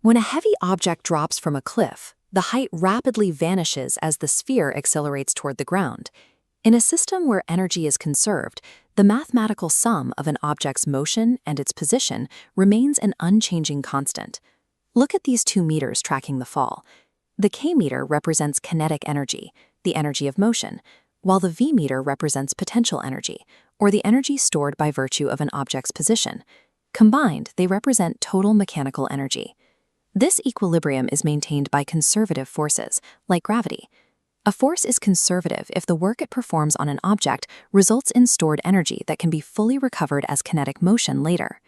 When a heavy object drops from a cliff, the height rapidly vanishes as the sphere accelerates toward the ground. In a system where energy is conserved, the mathematical sum of an object's motion and its position remains an unchanging constant. Look at these 2 meters tracking the fall. The K meter represents kinetic energy, the energy of motion, while the V meter represents potential energy, or the energy stored by virtue of an object's position. Combined, they represent total mechanical energy. This equilibrium is maintained by conservative forces, like gravity. A force is conservative if the work it performs on an object results in stored energy that can be fully recovered as kinetic motion later.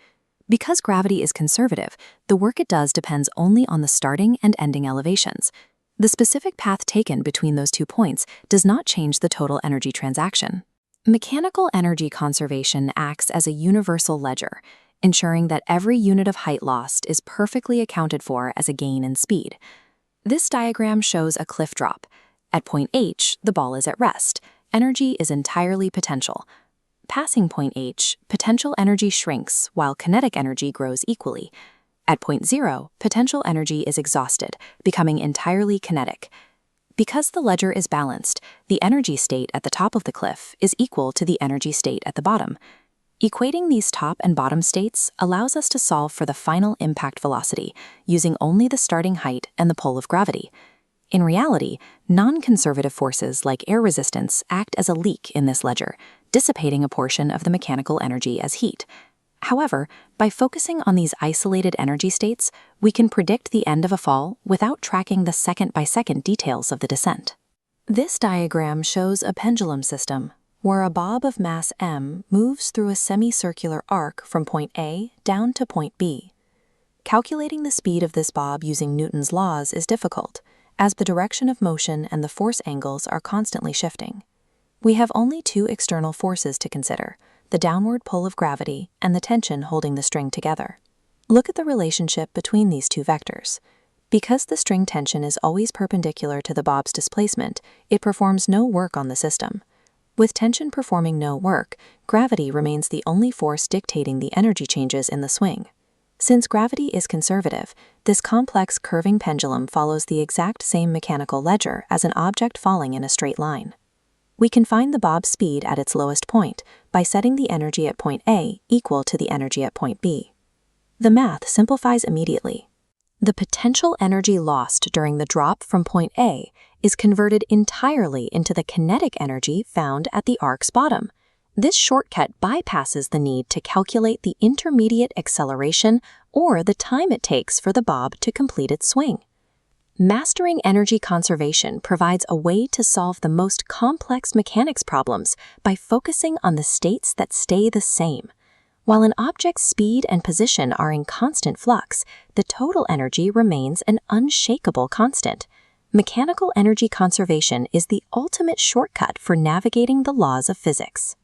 Because gravity is conservative, the work it does depends only on the starting and ending elevations. The specific path taken between those 2 points does not change the total energy transaction. Mechanical energy conservation acts as a universal ledger, ensuring that every unit of height lost is perfectly accounted for as a gain in speed. This diagram shows a cliff drop. At point H, the ball is at rest. Energy is entirely potential. Passing point H, potential energy shrinks while kinetic energy grows equally. At point 0, potential energy is exhausted, becoming entirely kinetic. Because the ledger is balanced, the energy state at the top of the cliff is equal to the energy state at the bottom. Equating these top and bottom states allows us to solve for the final impact velocity using only the starting height and the pull of gravity. In reality, non-conservative forces like air resistance act as a leak in this ledger, dissipating a portion of the mechanical energy as heat. However, by focusing on these isolated energy states, we can predict the end of a fall without tracking the second-by-second details of the descent. This diagram shows a pendulum system, where a bob of mass m moves through a semicircular arc from point A down to point B. Calculating the speed of this bob using Newton's laws is difficult, as the direction of motion and the force angles are constantly shifting. We have only 2 external forces to consider, the downward pull of gravity and the tension holding the string together. Look at the relationship between these 2 vectors. Because the string tension is always perpendicular to the bob's displacement, it performs no work on the system. With tension performing no work, gravity remains the only force dictating the energy changes in the swing. Since gravity is conservative, this complex curving pendulum follows the exact same mechanical ledger as an object falling in a straight line. We can find the bob's speed at its lowest point by setting the energy at point A equal to the energy at point B. The math simplifies immediately. The potential energy lost during the drop from point A is converted entirely into the kinetic energy found at the arc's bottom. This shortcut bypasses the need to calculate the intermediate acceleration or the time it takes for the bob to complete its swing. Mastering energy conservation provides a way to solve the most complex mechanics problems by focusing on the states that stay the same. While an object's speed and position are in constant flux, the total energy remains an unshakable constant. Mechanical energy conservation is the ultimate shortcut for navigating the laws of physics.